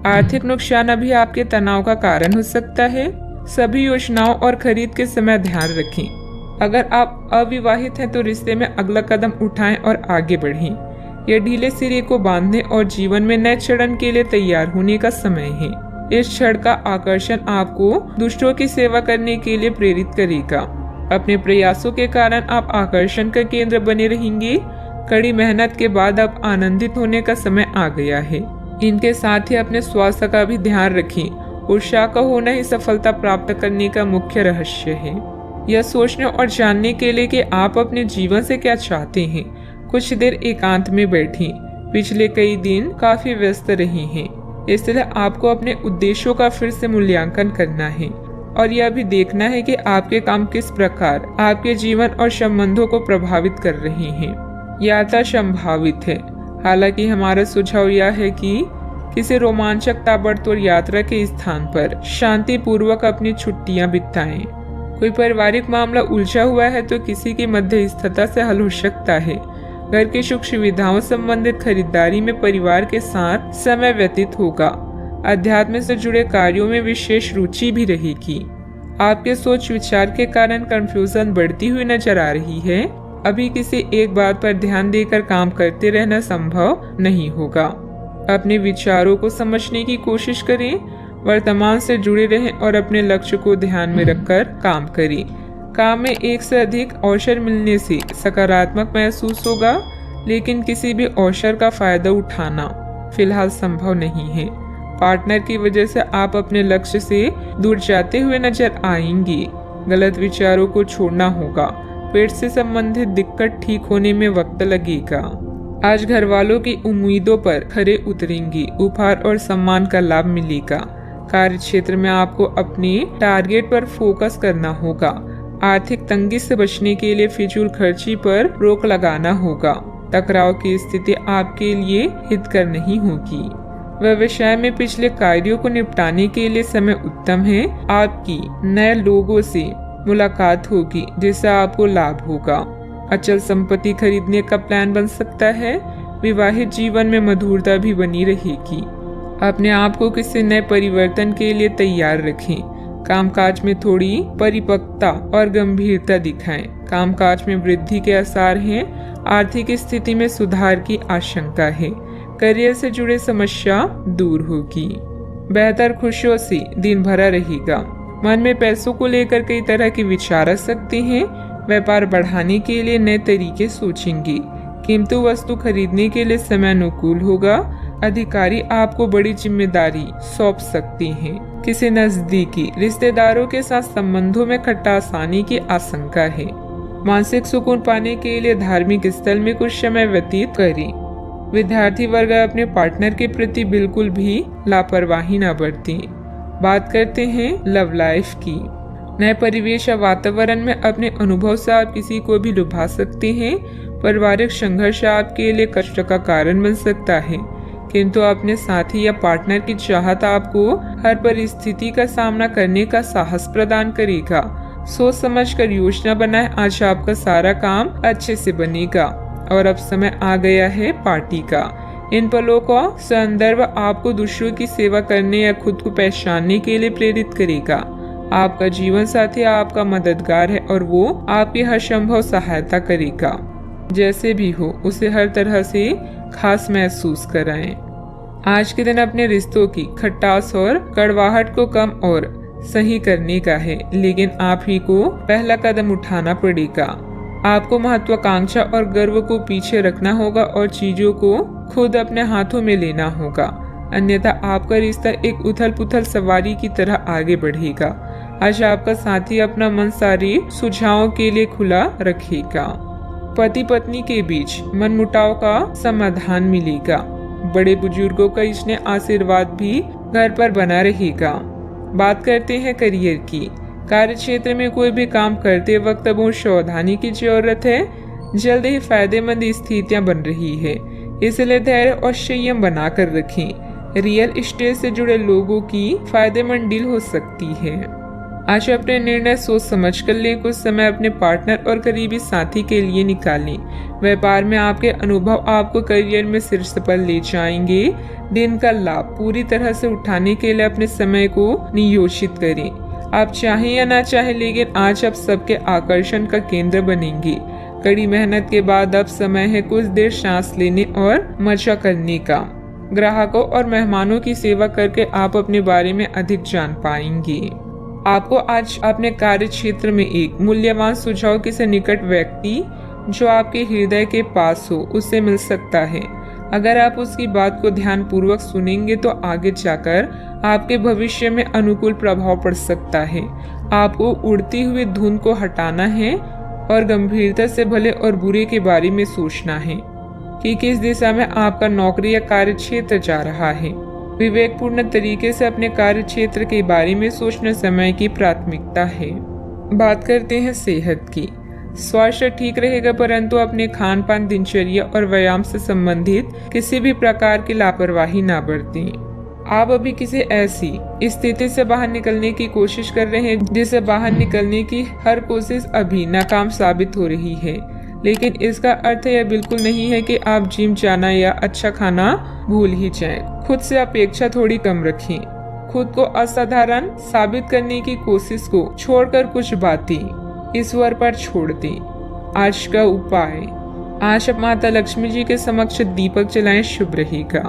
आर्थिक नुकसान अभी आपके तनाव का कारण हो सकता है। सभी योजनाओं और खरीद के समय ध्यान रखें। अगर आप अविवाहित हैं तो रिश्ते में अगला कदम उठाएं और आगे बढ़ें। यह ढीले सिरे को बांधने और जीवन में नए चरण के लिए तैयार होने का समय है। इस क्षण का आकर्षण आपको दूसरों की सेवा करने के लिए प्रेरित करेगा। अपने प्रयासों के कारण आप आकर्षण का केंद्र बने रहेंगे। कड़ी मेहनत के बाद अब आनंदित होने का समय आ गया है। इनके साथ ही अपने स्वास्थ्य का भी ध्यान रखें। उत्साह का होना ही सफलता प्राप्त करने का मुख्य रहस्य है। यह सोचने और जानने के लिए कि आप अपने जीवन से क्या चाहते हैं, कुछ देर एकांत में बैठें। पिछले कई दिन काफी व्यस्त रहे हैं, इसलिए आपको अपने उद्देश्यों का फिर से मूल्यांकन करना है और यह भी देखना है कि आपके काम किस प्रकार आपके जीवन और संबंधों को प्रभावित कर रहे हैं। यात्रा संभावित है, हालांकि हमारा सुझाव यह है कि किसी रोमांचक ताबड़तोड़ यात्रा के स्थान पर शांति पूर्वक अपनी छुट्टियां बिताएं। कोई पारिवारिक मामला उलझा हुआ है तो किसी की मध्यस्थता से हल हो सकता है। घर की सुख सुविधाओं संबंधित खरीदारी में परिवार के साथ समय व्यतीत होगा। अध्यात्म से जुड़े कार्यों में विशेष रुचि भी रहेगी। आपके सोच विचार के कारण कंफ्यूजन बढ़ती हुई नजर आ रही है। अभी किसी एक बात पर ध्यान देकर काम करते रहना संभव नहीं होगा। अपने विचारों को समझने की कोशिश करें, वर्तमान से जुड़े रहें और अपने लक्ष्य को ध्यान में रखकर काम करें। काम में एक से अधिक अवसर मिलने से सकारात्मक महसूस होगा, लेकिन किसी भी अवसर का फायदा उठाना फिलहाल संभव नहीं है। पार्टनर की वजह से आप अपने लक्ष्य से दूर जाते हुए नजर आएंगे। गलत विचारों को छोड़ना होगा। पेट से संबंधित दिक्कत ठीक होने में वक्त लगेगा। आज घर वालों की उम्मीदों पर खरे उतरेंगे। उपहार और सम्मान का लाभ मिलेगा। कार्य क्षेत्र में आपको अपने टारगेट पर फोकस करना होगा। आर्थिक तंगी से बचने के लिए फिजूल खर्ची पर रोक लगाना होगा। टकराव की स्थिति आपके लिए हितकर नहीं होगी। व्यवसाय में पिछले कार्यों को निपटाने के लिए समय उत्तम है। आपकी नए लोगों से मुलाकात होगी जिससे आपको लाभ होगा। अचल संपत्ति खरीदने का प्लान बन सकता है। विवाहित जीवन में मधुरता भी बनी रहेगी। अपने आप को किसी नए परिवर्तन के लिए तैयार रखें। कामकाज में थोड़ी परिपक्वता और गंभीरता दिखाएं। कामकाज में वृद्धि के आसार हैं। आर्थिक स्थिति में सुधार की आशंका है। करियर से जुड़े समस्या दूर होगी। बेहतर खुशियों से दिन भरा रहेगा। मन में पैसों को लेकर कई तरह के विचार आ सकते हैं। व्यापार बढ़ाने के लिए नए तरीके सोचेंगे। कीमती वस्तु खरीदने के लिए समय अनुकूल होगा। अधिकारी आपको बड़ी जिम्मेदारी सौंप सकते हैं। किसी नजदीकी रिश्तेदारों के साथ संबंधों में खटास आने की आशंका है। मानसिक सुकून पाने के लिए धार्मिक स्थल में कुछ समय व्यतीत करें। विद्यार्थी वर्ग अपने पार्टनर के प्रति बिल्कुल भी लापरवाही न बरतें। बात करते हैं लव लाइफ की। नए परिवेश या वातावरण में अपने अनुभव से आप किसी को भी लुभा सकते हैं। पारिवारिक संघर्ष आपके लिए कष्ट का कारण बन सकता है, किंतु अपने साथी या पार्टनर की चाहत आपको हर परिस्थिति का सामना करने का साहस प्रदान करेगा। सोच समझकर योजना बनाएं। आज आपका सारा काम अच्छे से बनेगा और अब समय आ गया है पार्टी का। इन पलों का संदर्भ आपको दूसरों की सेवा करने या खुद को पहचानने के लिए प्रेरित करेगा। आपका जीवन साथी आपका मददगार है और वो आपकी हर संभव सहायता करेगा। जैसे भी हो उसे हर तरह से खास महसूस कराएं। आज के दिन अपने रिश्तों की खटास और कड़वाहट को कम और सही करने का है, लेकिन आप ही को पहला कदम उठाना पड़ेगा। आपको महत्वाकांक्षा और गर्व को पीछे रखना होगा और चीजों को खुद अपने हाथों में लेना होगा, अन्यथा आपका रिश्ता एक उथल पुथल सवारी की तरह आगे बढ़ेगा। आज आपका साथी अपना मन सारे सुझावों के लिए खुला रखेगा। पति पत्नी के बीच मनमुटाव का समाधान मिलेगा। बड़े बुजुर्गों का स्नेह आशीर्वाद भी घर पर बना रहेगा। बात करते हैं करियर की। कार्य क्षेत्र में कोई भी काम करते वक्त बहुत सावधानी की जरूरत है। जल्द ही फायदेमंद स्थितियां बन रही है, इसलिए धैर्य और संयम बनाकर रखें। रियल एस्टेट से जुड़े लोगों की फायदेमंद डील हो सकती है। आज अपने निर्णय सोच समझ कर लें। कुछ समय अपने पार्टनर और करीबी साथी के लिए निकालें। व्यापार में आपके अनुभव आपको करियर में शीर्ष पर ले जाएंगे। दिन का लाभ पूरी तरह से उठाने के लिए अपने समय को नियोजित करें। आप चाहें या ना चाहें, लेकिन आज आप सबके आकर्षण का केंद्र बनेंगे। कड़ी मेहनत के बाद अब समय है कुछ देर सांस लेने और मजा करने का। ग्राहकों और मेहमानों की सेवा करके आप अपने बारे में अधिक जान पाएंगे। आपको आज अपने कार्य क्षेत्र में एक मूल्यवान सुझाव किसी निकट व्यक्ति जो आपके हृदय के पास हो उससे मिल सकता है। अगर आप उसकी बात को ध्यान पूर्वक सुनेंगे तो आगे जाकर आपके भविष्य में अनुकूल प्रभाव पड़ सकता है। आपको उड़ती हुई धुन को हटाना है और गंभीरता से भले और बुरे के बारे में सोचना है कि किस दिशा में आपका नौकरी या कार्य क्षेत्र जा रहा है। विवेकपूर्ण तरीके से अपने कार्य क्षेत्र के बारे में सोचना समय की प्राथमिकता है। बात करते हैं सेहत की। स्वास्थ्य ठीक रहेगा, परंतु अपने खान पान, दिनचर्या और व्यायाम से संबंधित किसी भी प्रकार की लापरवाही ना बरतें। आप अभी किसी ऐसी स्थिति से बाहर निकलने की कोशिश कर रहे हैं जिससे बाहर निकलने की हर कोशिश अभी नाकाम साबित हो रही है, लेकिन इसका अर्थ यह बिल्कुल नहीं है कि आप जिम जाना या अच्छा खाना भूल ही जाएं। खुद से अपेक्षा थोड़ी कम रखें। खुद को असाधारण साबित करने की कोशिश को छोड़कर कुछ बातें ईश्वर पर छोड़ दें। आज का उपाय, आज आप माता लक्ष्मी जी के समक्ष दीपक जलाएं, शुभ रहेगा।